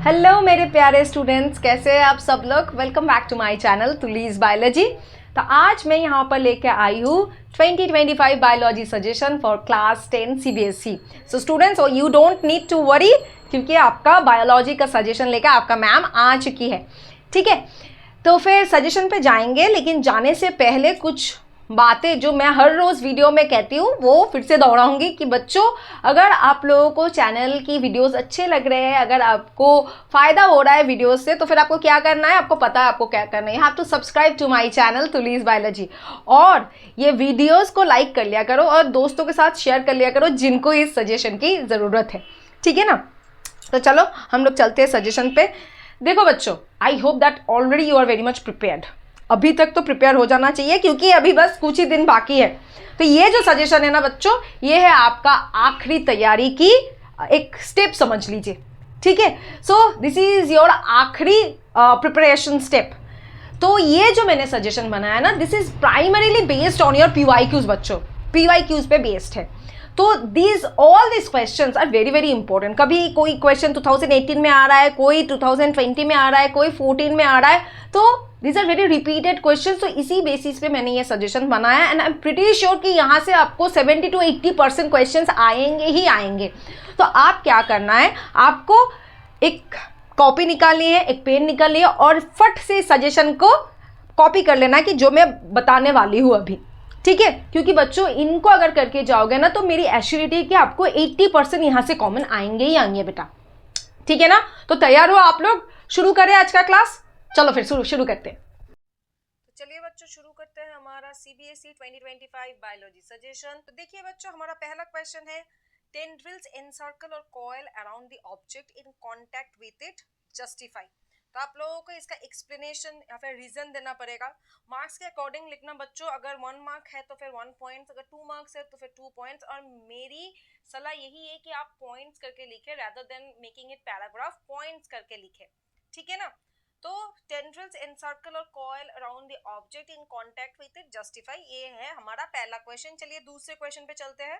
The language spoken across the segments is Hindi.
हेलो मेरे प्यारे स्टूडेंट्स, कैसे हैं आप सब लोग। Welcome back to my channel Tuli's biology. तो आज मैं यहाँ पर लेके आई हूँ 2025 biology suggestion for class 10 CBSE. So students, you don't need to worry, क्योंकि आपका बायोलॉजी का सजेशन लेकर आपका मैम आ चुकी है। ठीक है, तो फिर सजेशन पे जाएंगे, लेकिन जाने से पहले कुछ बातें जो मैं हर रोज़ वीडियो में कहती हूँ वो फिर से दोहराऊंगी कि बच्चों, अगर आप लोगों को चैनल की वीडियोस अच्छे लग रहे हैं, अगर आपको फ़ायदा हो रहा है वीडियोस से, तो फिर आपको क्या करना है, आपको पता है आपको क्या करना है। You have to subscribe to my channel Tuli's biology, और ये वीडियोज़ को लाइक कर लिया करो और दोस्तों के साथ शेयर कर लिया करो जिनको इस सजेशन की ज़रूरत है। ठीक है ना। तो चलो हम लोग चलते हैं सजेशन पे। देखो बच्चों, I hope that already you are very much prepared. अभी तक तो प्रिपेयर हो जाना चाहिए, क्योंकि अभी बस कुछ ही दिन बाकी है। तो ये जो सजेशन है ना बच्चों, ये है आपका आखिरी तैयारी की एक स्टेप समझ लीजिए। ठीक है, सो दिस इज योर आखिरी प्रिपरेशन स्टेप। तो ये जो मैंने सजेशन बनाया ना, this is primarily based on your PYQs बच्चों, पीवाईक्यूज पे बेस्ड है। तो these all this questions are very very important. कभी कोई क्वेश्चन 2018 में आ रहा है, कोई 2020 में आ रहा है, कोई 14 में आ रहा है, तो these are very repeated questions. तो इसी बेसिस पे मैंने ये सजेशन बनाया, and I am pretty sure कि यहाँ से आपको 70 to 80% क्वेश्चंस आएंगे ही आएंगे। तो आप क्या करना है, आपको एक कॉपी निकालनी है, एक पेन निकालनी है, और फट से सजेशन को कॉपी कर लेना है कि जो मैं बताने वाली हूँ अभी। ठीक है, क्योंकि बच्चों इनको अगर करके जाओगे ना, तो मेरी एश्योरिटी है कि आपको 80% यहाँ से कॉमन आएंगे ही आएंगे बेटा। ठीक है ना। तो तैयार हो आप लोग, शुरू करें आज का क्लास। चलो फिर शुरू करते हैं। तो चलिए बच्चों, शुरू करते हैं हमारा सीबीएसई 2025 बायोलॉजी सजेशन। तो देखिए बच्चों, हमारा पहला क्वेश्चन है, टेंड्रिल्स एनसर्कल और coil around the object in contact with it, justify. तो आप लोगों को इसका एक्सप्लेनेशन या फिर रीजन देना पड़ेगा। मार्क्स के अकॉर्डिंग लिखना बच्चों, अगर 1 मार्क है तो फिर 1 पॉइंट, अगर 2 मार्क्स है तो फिर 2 पॉइंट्स। और मेरी सलाह यही है कि आप पॉइंट्स करके लिखे rather than making it paragraph, points करके लिखे। ठीक है ना। तो टेंड्रिल्स एनसर्कल और coil around the object in contact with it, justify, ये है हमारा पहला क्वेश्चन। चलिए दूसरे क्वेश्चन पे चलते हैं।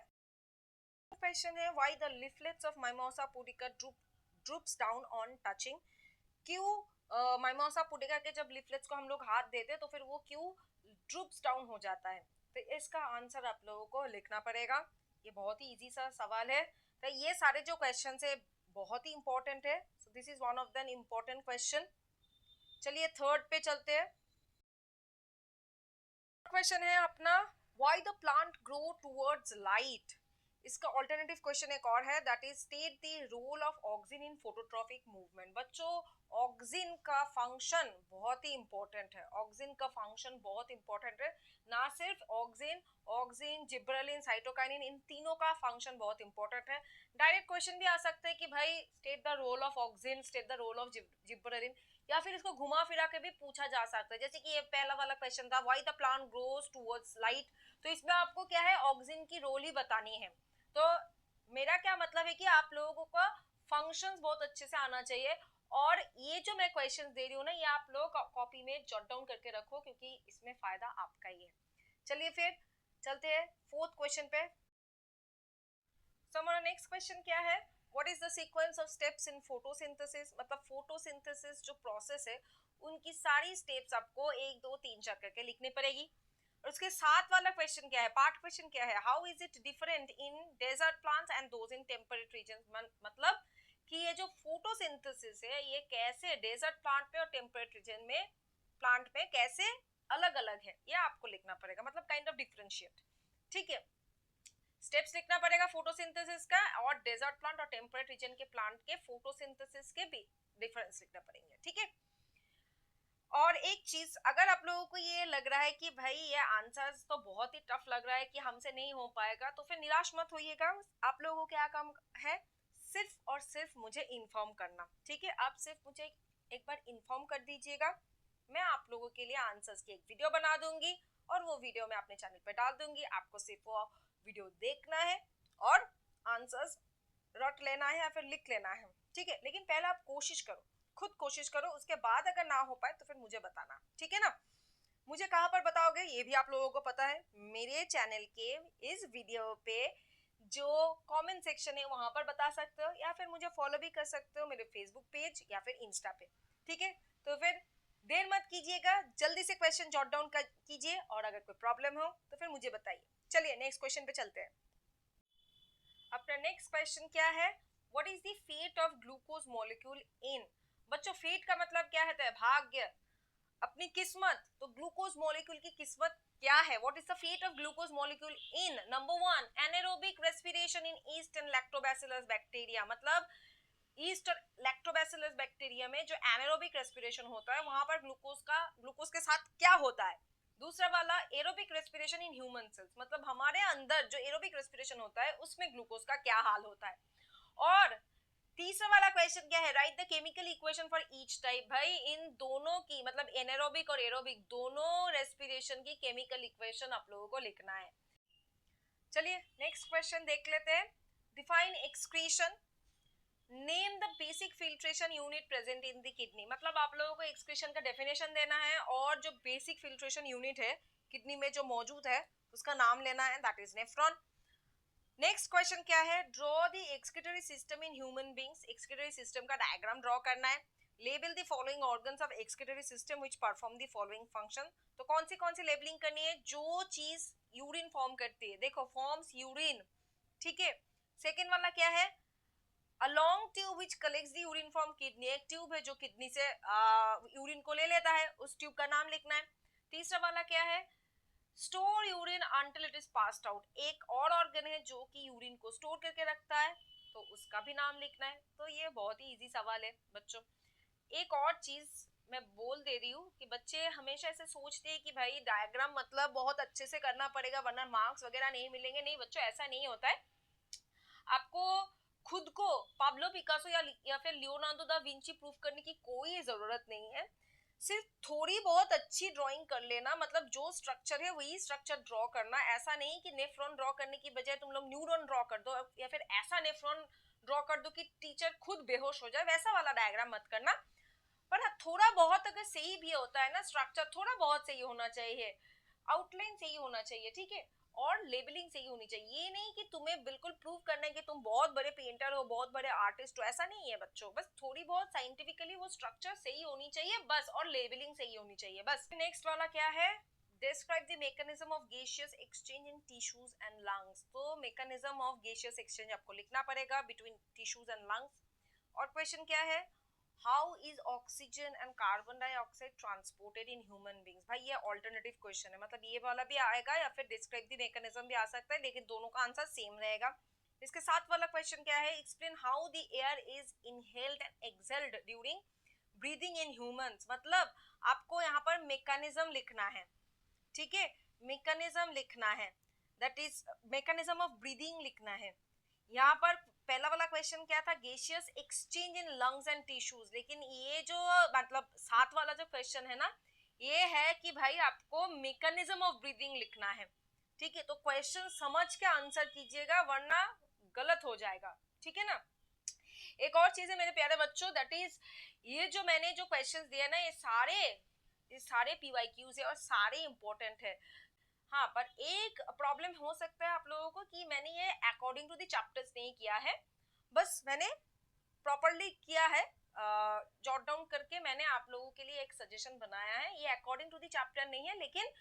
क्वेश्चन है, why the leaflets of mimosa pudica droops down on touching. क्यों माइमोसा पुडिका के जब लीफलेट्स को हम लोग हाथ देते हैं तो फिर वो क्यों ड्रूप्स डाउन हो जाता है। तो इसका आंसर आप लोगों को लिखना पड़ेगा। ये बहुत ही इजी सा सवाल है। तो ये सारे जो क्वेश्चन है बहुत ही इंपॉर्टेंट है। So this is one of the important question. चलिए थर्ड पे चलते हैं। क्वेश्चन है अपना, why the plant grow towards light. इसका ऑल्टरनेटिव क्वेश्चन एक और है, that is state the role of auxin in phototropic movement. बच्चों ऑक्सिन का फंक्शन बहुत ही इंपॉर्टेंट है, ऑक्सिन का फंक्शन बहुत इंपॉर्टेंट है। ना सिर्फ ऑक्सिन, ऑक्सिन, जिब्रेलिन, साइटोकाइनिन, इन तीनों का फंक्शन बहुत इंपॉर्टेंट है। डायरेक्ट क्वेश्चन भी आ सकता है कि भाई state the role of auxin, state the role of gibberellin, या फिर इसको घुमा फिरा के भी पूछा जा सकता है। जैसे कि ये पहला वाला क्वेश्चन था, why the plant grows towards light. तो इसमें आपको क्या है, ऑक्सिन की रोल ही बतानी है। तो मेरा क्या मतलब है कि आप लोगों का फंक्शंस बहुत अच्छे से आना चाहिए। और ये जो मैं क्वेश्चंस दे रही हूँ ना, ये आप लोग कॉपी में जॉट डाउन करके रखो, क्योंकि इसमें फायदा आपका ही है। चलिए फिर चलते हैं फोर्थ क्वेश्चन पे। सो हमारा नेक्स्ट क्वेश्चन क्या है, what is the sequence of steps in photosynthesis. मतलब फोटोसिंथेसिस जो प्रोसेस है, उनकी सारी स्टेप्स आपको 1 2 3 4 करके लिखनी पड़ेगी। और उसके साथ वाला क्वेश्चन क्या है, पार्ट क्वेश्चन क्या है, how is it different in desert plants and those in temperate region. मतलब कि ये जो फोटोसिंथेसिस है, ये कैसे डेजर्ट प्लांट पे और टेम्परेट रीजन में प्लांट में कैसे अलग अलग है, ये आपको लिखना पड़ेगा। मतलब काइंड ऑफ डिफरेंशिएट। ठीक है, स्टेप्स लिखना पड़ेगा फोटोसिंथेसिस का, और डेजर्ट प्लांट और टेम्परेट रीजन के प्लांट के फोटोसिंथेसिस के भी डिफरेंस लिखना पड़ेंगे। ठीक है। और एक चीज, अगर आप लोगों को ये लग रहा है कि भाई ये आंसर्स तो बहुत ही टफ लग रहा है कि हमसे नहीं हो पाएगा, तो फिर निराश मत होइएगा। आप लोगों को क्या काम है, सिर्फ और सिर्फ मुझे इन्फॉर्म करना। ठीक है, आप सिर्फ मुझे एक बार इन्फॉर्म कर दीजिएगा, मैं आप लोगों के लिए आंसर्स की एक वीडियो बना दूंगी, और वो वीडियो मैं अपने चैनल पे डाल दूंगी। आपको सिर्फ वो वीडियो देखना है और आंसर्स रट लेना है या फिर लिख लेना है। ठीक है, लेकिन पहले आप कोशिश करो, खुद कोशिश करो, उसके बाद अगर ना हो पाए तो फिर मुझे बताना। ठीक है ना। मुझे कहाँ पर बताओगे ये भी आप लोगों को पता है, मेरे चैनल के इस वीडियो पे जो कमेंट सेक्शन है वहां पर बता सकते हो, या फिर मुझे फॉलो भी कर सकते हो मेरे फेसबुक पेज या फिर इंस्टा पे, ठीक है। तो फिर देर मत कीजिएगा, जल्दी से क्वेश्चन जॉट डाउन कीजिए, और अगर कोई प्रॉब्लम हो तो फिर मुझे बताइए। चलिए नेक्स्ट क्वेश्चन पे चलते हैं। अपना नेक्स्ट क्वेश्चन क्या है, what is the fate of glucose molecule in. बच्चों फेट का मतलब क्या है, भाग्य, अपनी किस्मत। तो ग्लूकोज मॉलिक्यूल की किस्मत क्या है, what is the fate of glucose molecule in. Number 1 anaerobic respiration in yeast and lactobacillus bacteria. मतलब ईस्ट और लैक्टोबैसिलस बैक्टीरिया में जो एनारोबिक रेस्पिरेशन होता है वहां पर ग्लूकोज के साथ क्या होता है। दूसरा वाला aerobic respiration in human cells, मतलब हमारे अंदर जो एरोबिक रेस्पिरेशन होता है उसमें ग्लूकोज का क्या हाल होता है। और तीसरा वाला क्वेश्चन क्या है, right the chemical equation for each type. भाई इन दोनों की मतलब एनारोबिक और एरोबिक दोनों रेस्पिरेशन की केमिकल इक्वेशन आप लोगों को लिखना है। चलिए नेक्स्ट क्वेश्चन देख लेते हैं। Define excretion, name the basic filtration unit present in the kidney. मतलब आप लोगों को एक्सक्रीशन का डेफिनेशन देना है और जो बेसिक फिल्ट्रेशन यूनिट है किडनी में जो मौजूद है उसका नाम लेना है, that is nephron. Next question क्या है, draw the excretory system in human beings. Excretory system का डायग्राम ड्रॉ करना है। Label the following organs of excretory system which perform the following function. तो कौन सी लेबलिंग करनी है, जो चीज यूरिन फॉर्म करती है, देखो फॉर्म्स यूरिन, ठीक है। सेकेंड वाला क्या है, A long tube which collects the urine from kidney, एक ट्यूब है जो किडनी से यूरिन को ले लेता है, उस ट्यूब का नाम लिखना है। तीसरा वाला क्या है, store urine until it is passed out, एक और ऑर्गन है जो कि यूरिन को स्टोर करके रखता है, तो उसका भी नाम लिखना है। तो ये बहुत ही इजी सवाल है बच्चों। एक और चीज मैं बोल दे रही हूँ कि बच्चे हमेशा ऐसे सोचते हैं कि भाई डायग्राम मतलब बहुत अच्छे से करना पड़ेगा वरना मार्क्स वगैरह नहीं मिलेंगे। नहीं बच्चों, ऐसा नहीं होता है। आपको खुद को पाब्लो पिकासो या फिर लियोनार्डो दा विंची प्रूफ करने की कोई जरूरत नहीं है। सिर्फ थोड़ी बहुत अच्छी ड्राइंग कर लेना, मतलब जो स्ट्रक्चर है वही स्ट्रक्चर ड्रॉ करना। ऐसा नहीं कि नेफ्रॉन ड्रॉ करने की बजाय तुम लोग न्यूरॉन ड्रॉ कर दो या फिर ऐसा नेफ्रॉन ड्रॉ कर दो कि टीचर खुद बेहोश हो जाए, वैसा वाला डायग्राम मत करना। पर हाँ, थोड़ा बहुत अगर सही भी होता है ना, स्ट्रक्चर थोड़ा बहुत सही होना चाहिए, आउटलाइन सही होना चाहिए, ठीक है, और लेबलिंग सही होनी चाहिए। ये नहीं कि तुम्हें बिल्कुल प्रूव करना है कि तुम बहुत बड़े पेंटर हो, बहुत बड़े आर्टिस्ट हो, ऐसा नहीं है बच्चों। बस थोड़ी बहुत साइंटिफिकली वो स्ट्रक्चर सही होनी चाहिए बस, और लेबलिंग सही होनी चाहिए बस। नेक्स्ट वाला क्या है, describe the mechanism of gaseous exchange in tissues and lungs। तो mechanism of gaseous exchange आपको लिखना पड़ेगा between tissues and lungs। और क्वेश्चन क्या है, how is oxygen and carbon dioxide transported in human beings. भाई ये ऑल्टरनेटिव क्वेश्चन है, मतलब ये वाला भी आएगा या फिर डिस्क्राइब द मैकेनिज्म भी आ सकता है, लेकिन दोनों का आंसर सेम रहेगा। इसके साथ वाला क्वेश्चन क्या है, explain how the air is inhaled and exhaled during breathing in humans. मतलब आपको यहाँ पर मैकेनिज्म लिखना है, ठीक है, मैकेनिज्म लिखना है, that is mechanism of breathing लिखना है। यहाँ पर पहला वाला क्वेश्चन क्या था, gaseous exchange in lungs and tissues, लेकिन ये जो मतलब साथ वाला जो क्वेश्चन है ना, ये है कि भाई आपको मैकेनिज्म ऑफ ब्रीदिंग लिखना है, ठीक है। तो क्वेश्चन समझ के आंसर कीजिएगा वरना गलत हो जाएगा, ठीक है ना। एक और चीज है मेरे प्यारे बच्चों, दैट इज ये जो मैंने जो क्वेश्चंस दिए ना, ये सारे पीवाईक्यूज है और सारे इंपॉर्टेंट है। हाँ, पर एक प्रॉब्लम हो सकता है आप लोगों को कि मैंने ये अकॉर्डिंग टू द चैप्टर्स नहीं किया है, बस मैंने प्रॉपरली किया है, जॉट डाउन करके मैंने आप लोगों के लिए एक सजेशन बनाया है। ये अकॉर्डिंग टू द चैप्टर नहीं है, लेकिन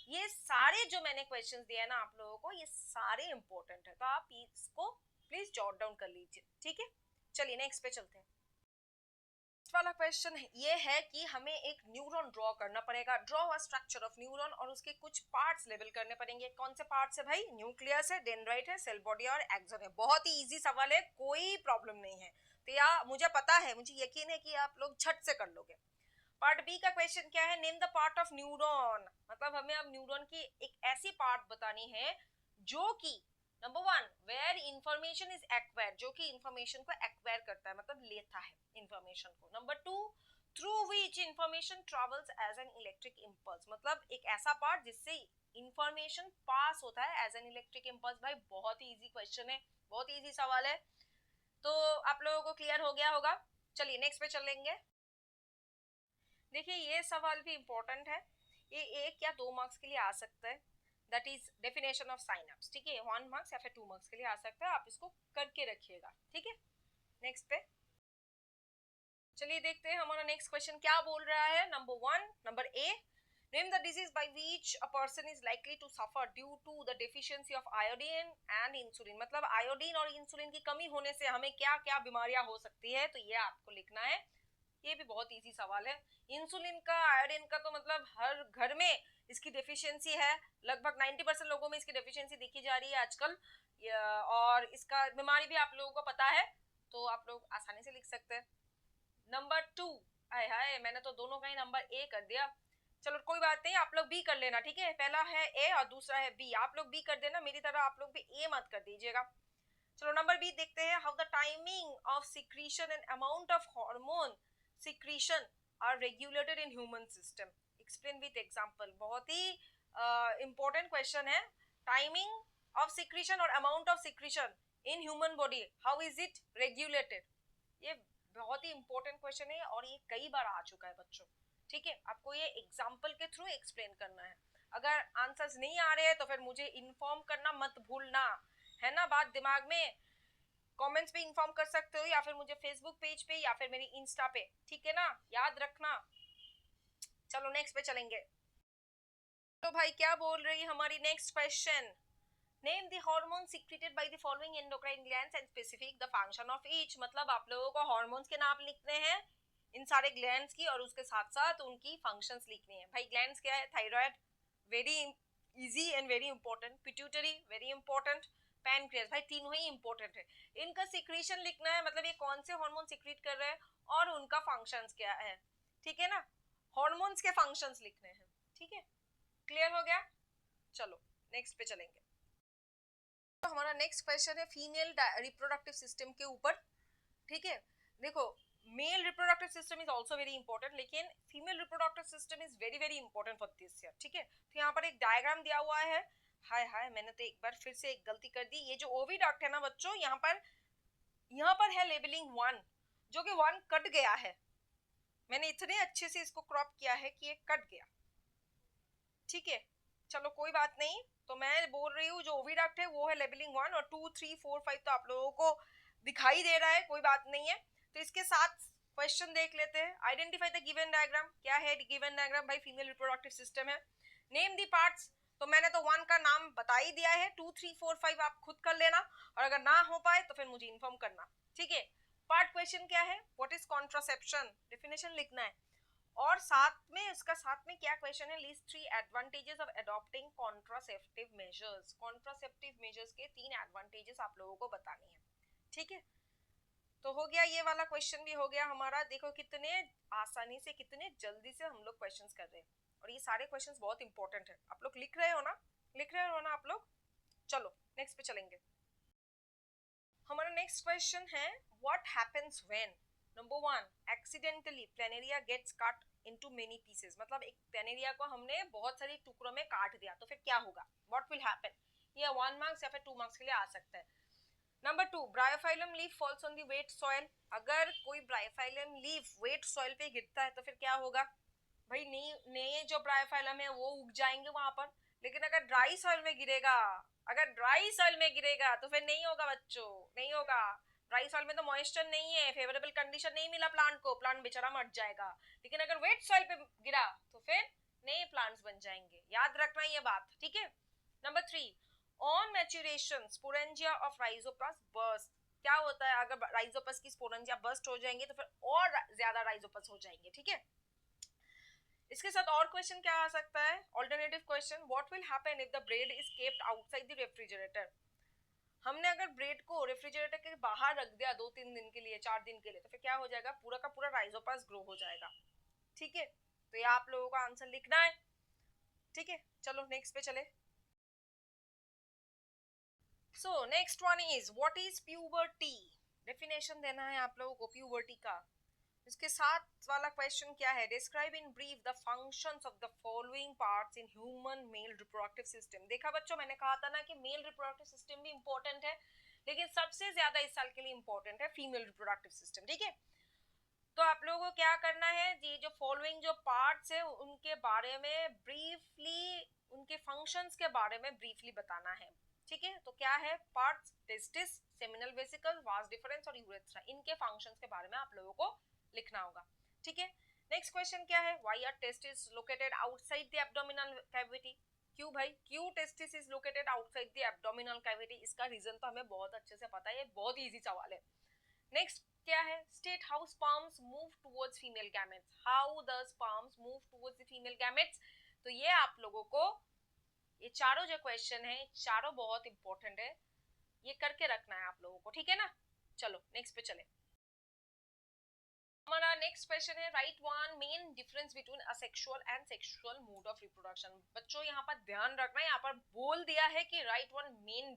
ये सारे जो मैंने क्वेश्चंस दिए ना आप लोगों को, ये सारे इंपॉर्टेंट है, तो आप इसको प्लीज जॉट डाउन कर लीजिए, ठीक है। चलिए नेक्स्ट पे चलते हैं। वाला क्वेश्चन ये है कि हमें एक न्यूरॉन ड्रॉ करना पड़ेगा, draw a structure of neuron, और उसके कुछ पार्ट्स लेबल करने पड़ेंगे। कौन से पार्ट्स है भाई, न्यूक्लियस है, डेंड्राइट है, सेल बॉडी और एक्सोन है। बहुत ही इजी सवाल है, कोई प्रॉब्लम नहीं है। तो या मुझे पता है, मुझे यकीन है कि आप लोग झट से कर लोगे। पार्ट बी का क्वेश्चन क्या है, name the part of neuron. मतलब हमें अब न्यूरॉन की एक ऐसी पार्ट बतानी है जो कि number 1 where information is acquired, जो कि इंफॉर्मेशन को एक्वायर करता है, मतलब लेता है इंफॉर्मेशन को। Number 2 through which information travels as an electric impulse, मतलब एक ऐसा पार्ट जिससे इंफॉर्मेशन पास होता है एज एन इलेक्ट्रिक इम्पल्स। भाई बहुत ही इजी क्वेश्चन है, बहुत ही इजी सवाल है, तो आप लोगों को क्लियर हो गया होगा। चलिए नेक्स्ट पे चलेंगे। देखिए ये सवाल भी इंपॉर्टेंट है, ये 1 या 2 मार्क्स के लिए आ सकता है। That is definition of synapse, ठीक है। 1 मार्क्स या फिर 2 मार्क्स के लिए आ सकता है, आप इसको करके रखिएगा, ठीक है। नेक्स्ट पे चलिए देखते हैं हमारा नेक्स्ट क्वेश्चन क्या बोल रहा है। Number A, name the disease by which a person is likely to suffer due to the deficiency of iodine and insulin. मतलब आयोडीन और इंसुलिन की कमी होने से हमें क्या क्या बीमारियां हो सकती है, तो ये आपको लिखना है। ये भी बहुत इजी सवाल है। इंसुलिन का, आयोडीन का तो मतलब हर घर में इसकी डेफिशिएंसी है, लगभग 90% लोगों में इसकी डेफिशिएंसी देखी जा रही है आजकल, और इसका बीमारी भी आप लोगों को पता है, तो आप लोग आसानी से लिख सकते हैं। नंबर 2, हाय हाय मैंने तो दोनों का ही नंबर ए कर दिया, चलो कोई बात नहीं, आप लोग बी कर लेना, ठीक है। पहला है ए और दूसरा है बी, आप लोग बी कर देना, मेरी तरह आप लोग भी ए मत कर दीजिएगा। चलो नंबर बी देखते हैं। How the timing of secretion and amount of hormone secretion are regulated in human system, explain with example. बहुत ही इंपॉर्टेंट क्वेश्चन है। टाइमिंग ऑफ सिक्रीशन और amount of secretion in human body, how is it regulated, ये बहुत ही इंपॉर्टेंट क्वेश्चन है और ये कई बार आ चुका है बच्चों, ठीक है। आपको ये एग्जांपल के थ्रू एक्सप्लेन करना है। अगर आंसर्स नहीं आ रहे हैं तो फिर मुझे इन्फॉर्म करना मत भूलना, है ना, बात दिमाग में। कमेंट्स पे इन्फॉर्म कर सकते हो या फिर मुझे फेसबुक पेज पे या फिर मेरी इंस्टा पे, ठीक है ना, याद रखना। चलो नेक्स्ट पे चलेंगे। तो भाई क्या बोल रही है हमारी next question. Name the hormone secreted by the following endocrine glands and specific the function of each. मतलब आप लोगों को हार्मोन्स के नाम लिखने हैं इन सारे ग्लैंड्स की, और उसके साथ साथ उनकी फंक्शंस लिखनी है। भाई ग्लैंड्स क्या है, thyroid very easy and very important, pituitary very important, pancreas, भाई तीनों ही इंपॉर्टेंट है। इनका सिक्रीशन लिखना है, मतलब ये कौन से हार्मोन सिक्रीट कर रहे हैं और उनका फंक्शंस क्या है, ठीक है ना, हार्मोन्स के फंक्शंस लिखने हैं, ठीक है। क्लियर हो गया, चलो नेक्स्ट पे चलेंगे। तो हमारा नेक्स्ट क्वेश्चन है फीमेल रिप्रोडक्टिव सिस्टम के ऊपर, ठीक है। देखो male reproductive system is also very important, लेकिन female reproductive system is very very important for this year, ठीक है। तो यहाँ पर एक डायग्राम दिया हुआ है, हाय हाय मैंने तो एक बार फिर से एक गलती कर दी। ये जो ओविडक्ट है ना बच्चों, यहाँ पर है लेबलिंग 1, जो कि 1 कट गया है। मैंने इतने अच्छे से इसको क्रॉप किया है कि ये कट गया, ठीक है। चलो कोई बात नहीं, तो मैं बोल रही हूँ जो ओविडक्ट है वो है लेबलिंग 1, और 2 3 4 5 तो आप लोगों को दिखाई दे रहा है, कोई बात नहीं है। तो इसके साथ क्वेश्चन देख लेते हैं। Identify the given diagram. क्या है गिवन डायग्राम, भाई फीमेल रिप्रोडक्टिव सिस्टम है। नेम दी पार्ट्स, तो मैंने तो 1 का नाम बता ही दिया है, 2 3 4 5 आप खुद कर लेना, और अगर ना हो पाए तो फिर मुझे इन्फॉर्म करना, ठीक है। पार्ट क्वेश्चन क्या है, व्हाट इज कॉन्ट्रासेप्शन, डेफिनेशन लिखना है, और साथ में क्या क्वेश्चन है, list 3 advantages of adopting contraceptive measures. Contraceptive measures के 3 एडवांटेजेस आप लोगों को बतानी है, ठीक है। तो हो गया, ये वाला क्वेश्चन भी हो गया हमारा। देखो कितने आसानी से, कितने जल्दी से हम लोग क्वेश्चंस कर रहे हैं, और ये सारे क्वेश्चंस बहुत इंपॉर्टेंट है। आप लोग लिख रहे हो ना, लिख रहे हो ना आप लोग। चलो नेक्स्ट पे चलेंगे। हमारा नेक्स्ट क्वेश्चन है what happens when, number 1, accidentally planaria gets cut into many pieces. मतलब एक प्लेनेरिया को हमने बहुत सारे टुकड़ों में काट दिया, तो फिर क्या होगा, व्हाट विल हैपन। ये 1 मार्क्स या फिर 2 मार्क्स के लिए आ सकता है। Number 2, Bryophyllum leaf falls on the wait soil. अगर कोई ब्रायोफाइलम लीफ वेट सॉइल पे गिरता है तो फिर क्या होगा, भाई नए जो ब्रायोफाइलम है वो उग जाएंगे वहां पर। लेकिन अगर ड्राई सॉइल में गिरेगा, तो फिर नहीं होगा बच्चों, नहीं होगा। ड्राई सॉइल में तो मॉइस्चर नहीं है, फेवरेबल कंडीशन नहीं मिला प्लांट को, प्लांट बेचारा मर जाएगा। लेकिन अगर वेट सॉइल पे गिरा तो फिर नए प्लांट्स बन जाएंगे, याद रखना ये बात, ठीक है। Number 3, on maturation sporangia of Rhizopus burst. क्या होता है, अगर राइजोपस की स्पोरेंजिया बर्स्ट हो जाएंगे तो फिर और ज्यादा राइजोपस हो जाएंगे, ठीक है। इसके साथ और क्वेश्चन क्या आ सकता है, alternative question, what will happen if the bread is kept outside the refrigerator. हमने अगर ब्रेड को रेफ्रिजरेटर के बाहर रख दिया 2-3 दिन के लिए, 4 दिन के लिए, तो फिर क्या हो जाएगा, पूरा का पूरा राइजोपस ग्रो हो जाएगा, ठीक है। तो ये आप लोगों का आंसर लिखना है, ठीक है। चलो नेक्स्ट पे चले। So next one is what is puberty. Definition देना है आप लोगों को प्यूबर्टी का। इसके साथ वाला क्वेश्चन क्या है, describe in brief the functions of the following parts in human male reproductive system. देखा बच्चों, मैंने कहा था ना कि मेल रिप्रोडक्टिव सिस्टम भी इंपॉर्टेंट है, लेकिन सबसे ज्यादा इस साल के लिए इंपॉर्टेंट है फीमेल रिप्रोडक्टिव सिस्टम, ठीक है। तो आप लोगों को क्या करना है, ये जो फॉलोइंग जो पार्ट्स है उनके बारे में ब्रीफली उनके फंक्शंस के बारे में ब्रीफली बताना है, ठीक है। तो क्या है, parts, testis, seminal vesicle, vas deferens और यूरेथ्रा, इनके फंक्शंस के बारे में आप लोगों को लिखना होगा, ठीक है। नेक्स्ट क्वेश्चन क्या है, why are testis located outside the abdominal cavity, क्यों भाई, क्यों testis is located outside the abdominal cavity, इसका रीजन तो हमें बहुत अच्छे से पता है, ये बहुत इजी सवाल है। नेक्स्ट क्या है, state how sperms move towards female gametes, how the sperms move towards the female gametes. तो ये आप लोगों को, ये चारों जो क्वेश्चन है, चारों बहुत इंपॉर्टेंट है, ये करके रखना है आप लोगों को, ठीक है ना। चलो नेक्स्ट पे चले। हमारा नेक्स्ट क्वेश्चन है, right one main difference between asexual and sexual mode of reproduction. बच्चों यहाँ पर ध्यान रखना है, यहाँ पर बोल दिया है कि राइट वन मेन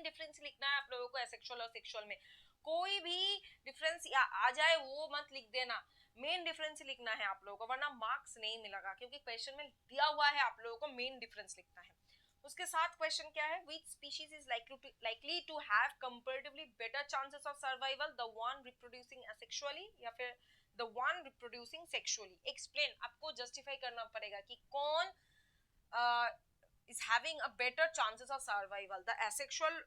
डिफरेंस लिखना है आप लोगों को असेक्सुअल और सेक्सुअल में। कोई भी डिफरेंस आ जाए वो मत लिख देना, मेन डिफरेंस लिखना है आप लोगों को, वरना मार्क्स नहीं मिलेगा, क्योंकि क्वेश्चन में दिया हुआ है आप लोगों को मेन डिफरेंस लिखना है। उसके साथ क्वेश्चन क्या है, which species is likely to have comparatively better chances of survival, the one reproducing asexually या फिर the one reproducing sexually। explain, आपको justify करना पड़ेगा कि कौन is having a better chances of survival, the asexual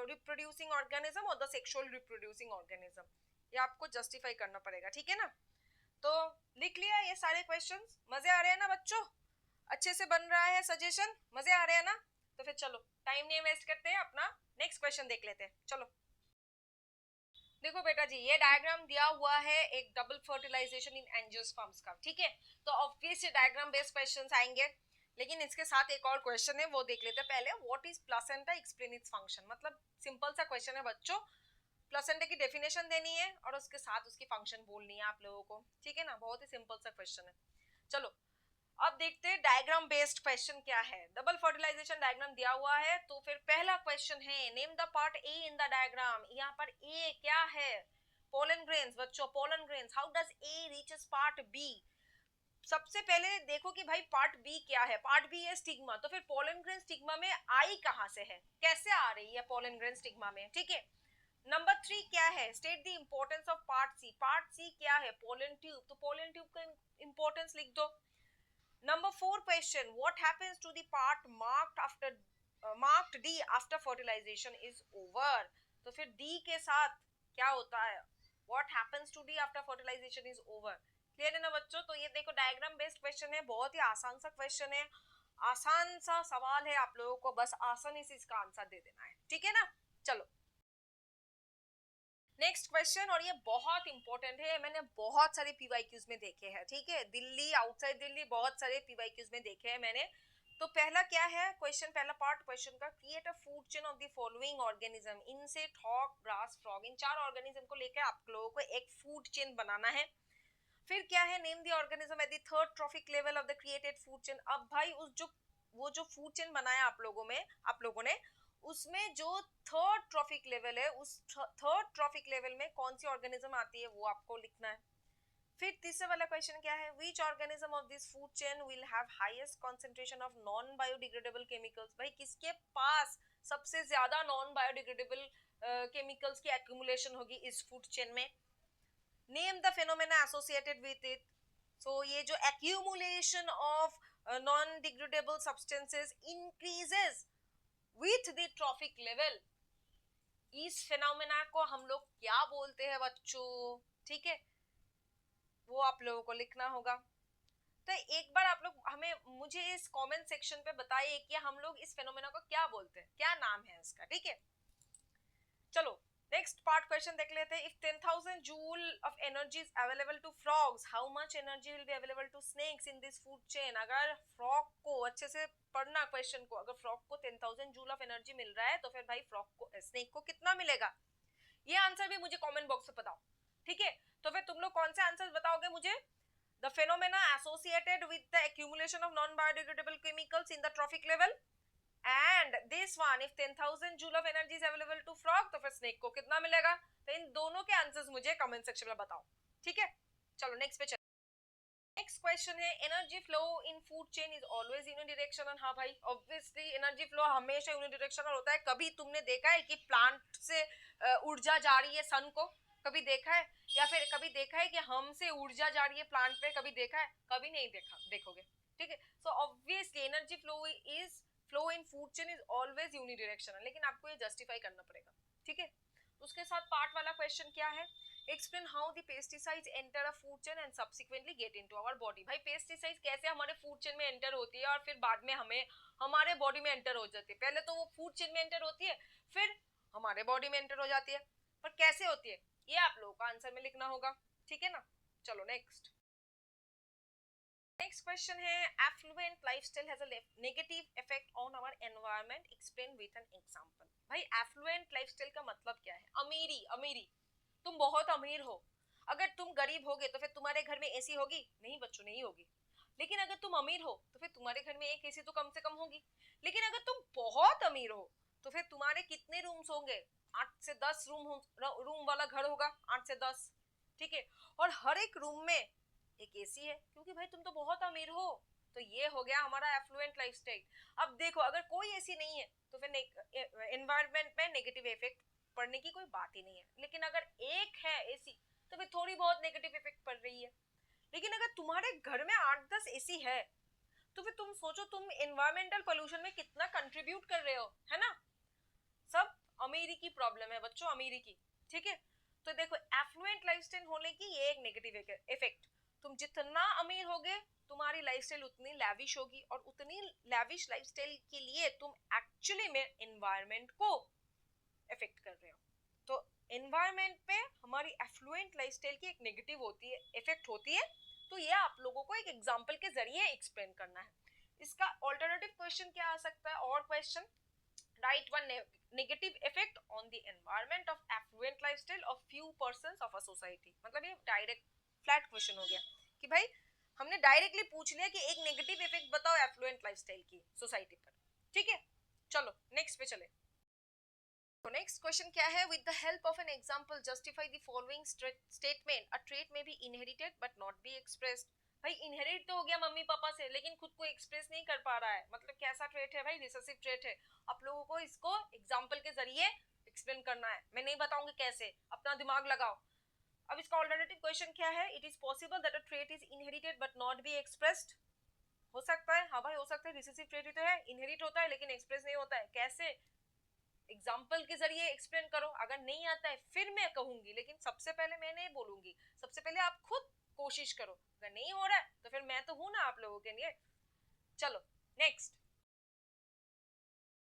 reproducing organism or the sexual reproducing organism, ये आपको justify करना पड़ेगा, ठीक है ना। तो लिख लिया ये सारे क्वेश्चंस, मजे आ रहे हैं ना बच्चों, अच्छे से बन रहा है सजेशन, मजे आ रहे हैं ना। तो फिर चलो टाइम नहीं वेस्ट करते हैं, अपना नेक्स्ट क्वेश्चन देख लेते हैं। चलो देखो बेटा जी, ये डायग्राम दिया हुआ है एक डबल फर्टिलाइजेशन इन एंजियोस्पर्म्स का, ठीक है। तो ऑब्वियसली डायग्राम बेस्ड क्वेश्चंस आएंगे, लेकिन इसके साथ एक और क्वेश्चन है वो देख लेते हैं पहले। What is placenta, explain its function. मतलब सिंपल सा क्वेश्चन है बच्चों, प्लेसेंटा की डेफिनेशन देनी है और उसके साथ उसकी फंक्शन बोलनी है आप लोगों को, ठीक है ना। बहुत ही सिंपल सा क्वेश्चन है। चलो अब देखते हैं डायग्राम बेस्ड क्वेश्चन क्या है। डबल फर्टिलाइजेशन डायग्राम दिया हुआ है, तो फिर पहला क्वेश्चन है, name the part A in the diagram. यहाँ पर ए क्या है, पोलन ग्रेन्स बच्चों, pollen grains. How does A reaches part B. सबसे पहले देखो कि भाई पार्ट बी क्या है, पार्ट बी है स्टिग्मा, तो फिर पोलन ग्रेन स्टिग्मा में आई कहां से है, कैसे आ रही है पोलन ग्रेन स्टिग्मा में, ठीक है। नंबर 3 क्या है, state the importance of part C. Part C क्या है, पोलन ट्यूब, तो पोलन ट्यूब का इंपॉर्टेंस लिख दो। Number 4 question, what happens to the part marked D after fertilization is over। तो फिर D के साथ क्या होता है, what happens to D after fertilization is over। Clear है ना बच्चों। तो ये देखो डायग्राम बेस्ड क्वेश्चन है, बहुत ही आसान सा क्वेश्चन है, आसान सा सवाल है, आप लोगों को बस आसानी से इसका आंसर दे देना है, ठीक है ना। चलो नेक्स्ट क्वेश्चन, और ये बहुत इंपॉर्टेंट है, मैंने बहुत सारे पीवाईक्यूज में देखे हैं, ठीक है। दिल्ली, आउटसाइड दिल्ली, बहुत सारे पीवाईक्यूज में देखे हैं मैंने। तो पहला क्या है क्वेश्चन, पहला पार्ट क्वेश्चन का, create a food chain of the following organism, insect, hawk, grass, frog, इन 4 ऑर्गेनिज्म को लेकर आप लोगों को एक फूड चेन बनाना है। फिर क्या है, name the organism at the third trophic level of the created food chain. अब भाई वो जो फूड चेन बनाया आप लोगों ने, उसमें जो थर्ड ट्रॉफिक लेवल है, उस थर्ड ट्रॉफिक लेवल में कौन सी ऑर्गेनिज्म आती है वो आपको लिखना है। फिर तीसरा वाला क्वेश्चन क्या है, which organism of this food chain will have highest concentration of non biodegradable chemicals. भाई किसके पास सबसे ज्यादा नॉन बायोडिग्रेडेबल केमिकल्स की एक्यूमुलेशन होगी इस फूड चेन में। Name the phenomena associated with it. So ये जो accumulation of non degradable substances increases with the trophic level, इस फेनोमेना को हम लोग क्या बोलते हैं बच्चों, ठीक है, वो आप लोगों को लिखना होगा। तो एक बार आप लोग मुझे इस कमेंट सेक्शन पे बताइए कि हम लोग इस फेनोमेना को क्या बोलते हैं, क्या नाम है इसका, ठीक है। चलो नेक्स्ट पार्ट क्वेश्चन देख लेते हैं। If 10,000 joule of energy is available to frogs, how much energy will be available to snakes in this food chain. अगर फ्रॉग को अच्छे से पढ़ना क्वेश्चन को, अगर फ्रॉग को 10,000 जूल ऑफ एनर्जी मिल रहा है तो फिर भाई स्नेक को कितना मिलेगा, ये आंसर भी मुझे कमेंट बॉक्स में बताओ, ठीक है। तो फिर तुम लोग कौन से आंसर बताओगे मुझे, the phenomena associated with the accumulation of non biodegradable chemicals in the trophic level, and this one if 10,000 joule of energy is available to frog, तो फिर स्नेक को कितना मिलेगा। तो इन दोनों के आंसर्स मुझे कमेंट सेक्शन में बताओ, ठीक है। चलो नेक्स्ट पे चलो। नेक्स्ट क्वेश्चन है, energy flow in food chain is always unidirectional. हाँ भाई ऑब्वियसली एनर्जी फ्लो हमेशा यूनिडायरेक्शनल होता है। कभी तुमने देखा है कि प्लांट से ऊर्जा जा रही है सन को, कभी देखा है, या फिर कभी देखा है कि हमसे ऊर्जा जा रही है प्लांट पे, कभी देखा है, कभी नहीं देखा, देखोगे, ठीक है। So obviously energy flow in food chain is always unidirectional, लेकिन आपको ये जस्टिफाई करना पड़ेगा, ठीक है। उसके साथ पार्ट वाला क्वेश्चन क्या है, explain how the pesticides enter a food chain and subsequently get into our body. भाई पेस्टिसाइड्स कैसे हमारे फूड चेन में एंटर होती है और फिर बाद में हमें हमारे बॉडी में एंटर हो जाती है। पहले तो वो फूड चेन में एंटर होती है, फिर हमारे बॉडी में एंटर हो जाती है, पर कैसे होती है ये आप लोगों को आंसर में लिखना होगा, ठीक है ना। चलो नेक्स्ट क्वेश्चन है, affluent lifestyle has a negative effect on our environment, explain with an example. भाई एफ्लुएंट लाइफस्टाइल का मतलब क्या है, अमीरी। तुम बहुत अमीर हो, अगर तुम गरीब होगे तो फिर तुम्हारे घर में एसी होगी? नहीं बच्चों, नहीं होगी। लेकिन अगर तुम अमीर हो तो फिर तुम्हारे घर में एक एसी तो कम से कम होगी। लेकिन अगर तुम बहुत अमीर हो तो फिर तुम्हारे कितने रूम्स होंगे? 8 से 10 रूम वाला घर होगा, 8 से 10, ठीक है। और हर एक रूम में एक एसी है, क्योंकि भाई तुम तो बहुत अमीर हो। तो ये हो गया हमारा एफ्लुएंट लाइफस्टाइल। अब देखो अगर कोई एसी नहीं है तो फिर एनवायरनमेंट में नेगेटिव इफेक्ट पड़ने की कोई बात ही नहीं है। लेकिन अगर एक है एसी तो फिर थोड़ी बहुत नेगेटिव इफेक्ट पड़ रही है। लेकिन अगर तुम्हारे घर में 8-10 एसी है तो फिर तुम सोचो तुम एनवायरमेंटल पोल्यूशन में कितना कंट्रीब्यूट कर रहे हो, है ना। सब अमीरी की प्रॉब्लम है बच्चों, अमीरी की, ठीक है। तो देखो एफ्लुएंट लाइफस्टाइल होने की ये एक नेगेटिव इफेक्ट, तुम जितना अमीर होगे तुम्हारी लाइफस्टाइल उतनी लैविश होगी, और उतनी लैविश लाइफस्टाइल के लिए तुम एक्चुअली में एनवायरनमेंट को इफेक्ट कर रहे हो। तो एनवायरनमेंट पे हमारी एफ्लुएंट लाइफस्टाइल की एक नेगेटिव होती है, इफेक्ट होती है। तो ये आप लोगों को एक एग्जांपल के जरिए एक्सप्लेन करना है। इसका ऑल्टरनेटिव क्वेश्चन क्या आ सकता है, और question, write one negative effect on the environment of affluent lifestyle of few persons of a society। मतलब ये डायरेक्ट फ्लैट क्वेश्चन हो गया कि भाई हमने डायरेक्टली पूछ लिया कि एक नेगेटिव इफेक्ट बताओ एफ्लुएंट लाइफस्टाइल की सोसाइटी पर, ठीक है। चलो नेक्स्ट पे चले। तो नेक्स्ट क्वेश्चन क्या है, with the help of an example justify the following statement, a trait may be inherited but not be expressed. भाई इनहेरिट तो हो गया मम्मी पापा से, लेकिन खुद को एक्सप्रेस नहीं कर पा रहा है, मतलब कैसा ट्रेट है भाई, रिसेसिव ट्रेट है। आप लोगों को इसको एग्जांपल के जरिए एक्सप्लेन करना है, मैं नहीं बताऊंगी कैसे, अपना दिमाग लगाओ। अब इसका ऑल्टरनेटिव क्वेश्चन क्या है, it is possible that a trait is inherited but not be expressed. हो सकता है, हाँ भाई हो सकता है, रिसेसिव ट्रेट ही तो है, इनहेरिट होता है लेकिन एक्सप्रेस नहीं होता है, कैसे, एग्जाम्पल के जरिए एक्सप्लेन करो। अगर नहीं आता है फिर मैं कहूंगी, लेकिन सबसे पहले मैं नहीं बोलूंगी, सबसे पहले आप खुद कोशिश करो। अगर नहीं हो रहा है तो फिर मैं तो हूं ना आप लोगों के लिए। चलो नेक्स्ट।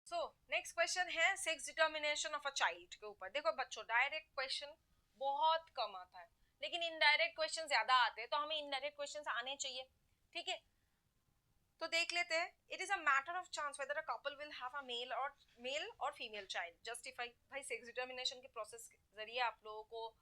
सो नेक्स्ट क्वेश्चन है sex determination of a child के ऊपर। देखो बच्चों डायरेक्ट क्वेश्चन बहुत कम आता है, लेकिन इनडायरेक्ट क्वेश्चन ज्यादा आते हैं, तो हमें इनडायरेक्ट क्वेश्चन आने चाहिए, ठीक है। तो देख लेते हैं, it is a matter of chance whether a couple will have a male और फीमेल चाइल्ड, जस्टिफाई। भाई सेक्स डिटर्मिनेशन के प्रोसेस के जरिए आप लोगों को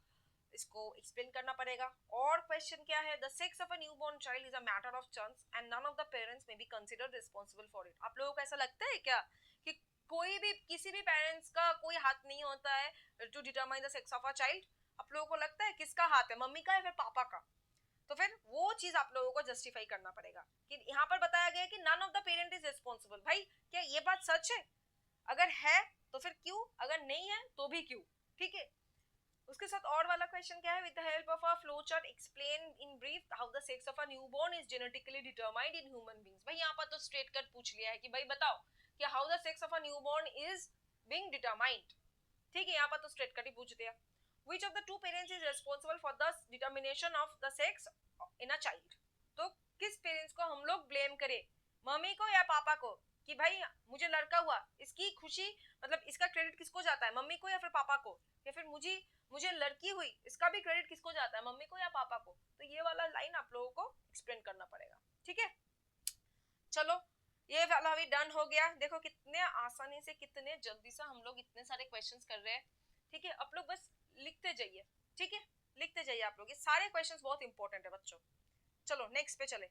इसको एक्सप्लेन करना पड़ेगा। और क्वेश्चन क्या है, the sex of a newborn child is a matter of chance and none of the parents may be considered responsible for it. आप लोगों को ऐसा लगता है क्या कि कोई भी किसी भी पेरेंट्स का कोई हाथ नहीं होता है to determine the sex of a child? आप लोगों को लगता है किसका हाथ है, मम्मी का या फिर पापा का? तो फिर वो चीज आप लोगों को जस्टिफाई करना पड़ेगा कि यहाँ पर बताया गया कि none of the parent is responsible. भाई क्या ये बात सच है? अगर है तो फिर क्यों, अगर नहीं है तो भी क्यों, ठीक है। उसके साथ और वाला क्वेश्चन क्या है, with the help of a flow chart explain in brief how the sex of a newborn is genetically determined in human beings. भाई यहाँ पर तो स्ट्रेट कट पूछ लिया है कि भाई बताओ कि how the sex of a newborn is being determined, ठीक है। यहाँ पर तो स्ट्रेट कट ही पूछ दिया। Which of the two parents is responsible for the determination of the sex in a child? तो किस पेरेंट्स को हम लोग ब्लेम करें, मम्मी को या पापा को, कि भाई मुझे लड़का हुआ, इसकी खुशी मतलब इसका क्रेडिट किसको जाता है, मम्मी को या फिर पापा को? या फिर मुझे लड़की हुई, इसका भी क्रेडिट किसको जाता है, मम्मी को या पापा को? तो ये वाला लाइन आप लोगों को एक्सप्लेन करना पड़ेगा, ठीक है। चलो ये वाला भी डन हो गया। देखो कितने आसानी से कितने जल्दी से हम लोग इतने सारे क्वेश्चंस कर रहे हैं, ठीक है। आप लोग बस लिखते जाइए, ठीक है, लिखते जाइए आप लोग, ये सारे क्वेश्चंस बहुत इंपॉर्टेंट है बच्चों। चलो नेक्स्ट पे चले।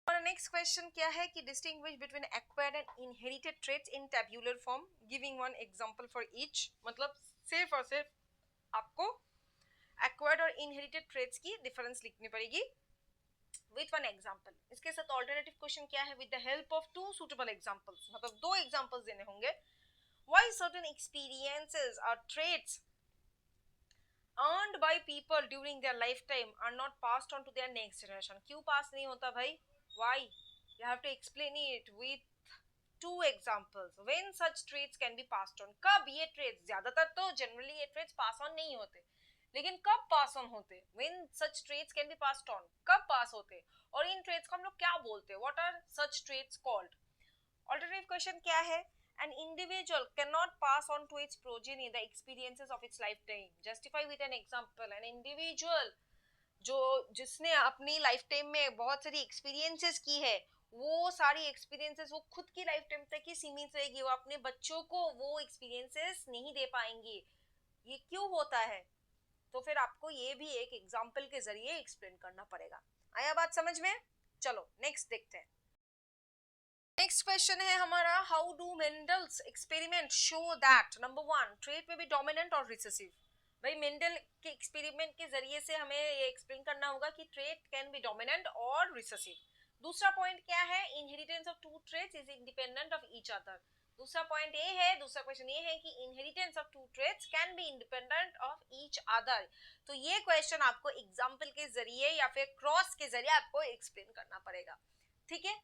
और नेक्स्ट क्वेश्चन क्या है कि distinguish between acquired and inherited traits in tabular form, giving one example for each. मतलब सिर्फ और सिर्फ आपको एक्वायर्ड और इनहेरिटेड ट्रेट्स की डिफरेंस लिखनी पड़ेगी with one example। इसके साथ ऑल्टरनेटिव क्वेश्चन क्या है, with the help of two suitable examples, मतलब दो एग्जांपल्स देने होंगे। why certain experiences or traits earned by people during their lifetime are not passed on to their next generation? क्यों पास नहीं होता भाई? Why? You have to explain it with 2 examples. When such traits can be passed on? कब ये traits, ज्यादातर तो generally ये traits pass on नहीं होते, लेकिन कब पास ऑन होते? When such traits can be passed on, कब पास होते? और इन traits को हम लोग क्या बोलते हैं? What are such traits called? Alternative question क्या है? An individual cannot pass on to its progeny the experiences of its lifetime. Justify with an example. An individual जिसने अपनी लाइफ टाइम में बहुत सारी एक्सपीरियंसेस की है, वो सारी एक्सपीरियंसेस वो खुद की लाइफ टाइम तक ही सीमित रहेगी, वो अपने बच्चों को वो एक्सपीरियंसेस नहीं दे पाएंगे। ये क्यों होता है? तो फिर आपको ये भी एक एग्जांपल के जरिए एक्सप्लेन करना पड़ेगा। आया बात समझ में? चलो नेक्स्ट देखते हैं। नेक्स्ट क्वेश्चन है हमारा, how do Mendel's experiment show that number 1 trait may be dominant और रिसेसिव। भाई मेंडल के एक्सपेरिमेंट के जरिए से हमें ये एक्सप्लेन करना होगा कि ट्रेट कैन बी डोमिनेंट और रिसेसिव। दूसरा पॉइंट क्या है? Inheritance of two traits is independent of each other. दूसरा पॉइंट ये है, दूसरा क्वेश्चन ये है कि inheritance of two traits can be independent of each other. तो ये क्वेश्चन आपको एग्जांपल के जरिए या फिर क्रॉस के जरिए आपको एक्सप्लेन करना पड़ेगा। ठीक है,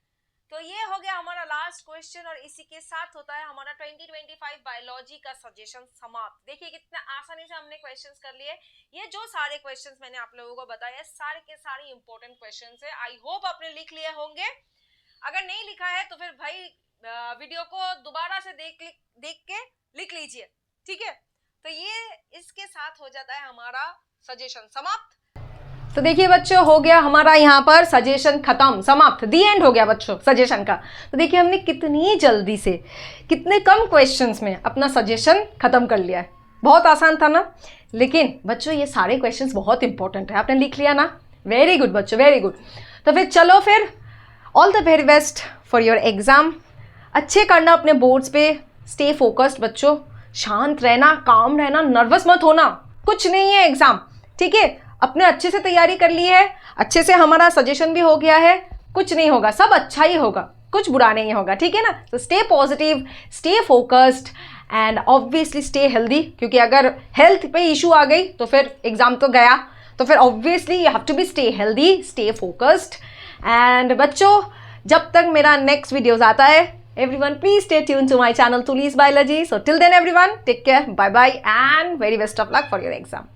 तो ये हो गया हमारा लास्ट क्वेश्चन और इसी के साथ होता है हमारा 2025 बायोलॉजी का सजेशन समाप्त। देखिए कितना आसानी से हमने क्वेश्चंस कर लिए। ये जो सारे क्वेश्चंस मैंने आप लोगों को बताया सारे के सारे इंपॉर्टेंट क्वेश्चंस है। आई होप आपने लिख लिए होंगे। अगर नहीं लिखा है तो फिर भाई वीडियो को दोबारा से देख के लिख लीजिए। ठीक है, तो ये इसके साथ हो जाता है हमारा सजेशन समाप्त। तो देखिए बच्चों, हो गया हमारा यहाँ पर सजेशन खत्म, समाप्त, दी एंड हो गया बच्चों सजेशन का। तो देखिए हमने कितनी जल्दी से कितने कम क्वेश्चंस में अपना सजेशन खत्म कर लिया है। बहुत आसान था ना? लेकिन बच्चों ये सारे क्वेश्चंस बहुत इंपॉर्टेंट है। आपने लिख लिया ना? वेरी गुड बच्चों, वेरी गुड। तो फिर चलो, फिर all the very best for your exam. अच्छे करना अपने बोर्ड्स पे, स्टे फोकस्ड बच्चों, शांत रहना, काम रहना, नर्वस मत होना, कुछ नहीं है एग्जाम। ठीक है, अपने अच्छे से तैयारी कर ली है, अच्छे से हमारा सजेशन भी हो गया है, कुछ नहीं होगा, सब अच्छा ही होगा, कुछ बुरा नहीं होगा। ठीक है ना? तो stay positive, stay focused and obviously stay healthy, क्योंकि अगर हेल्थ पे इशू आ गई तो फिर एग्जाम तो गया। तो फिर obviously you have to be stay healthy, stay focused. And बच्चों, जब तक मेरा नेक्स्ट वीडियोज आता है, everyone please stay tuned to my channel Tulis Biology. So till then everyone, take care, bye bye and very best of luck for your exam.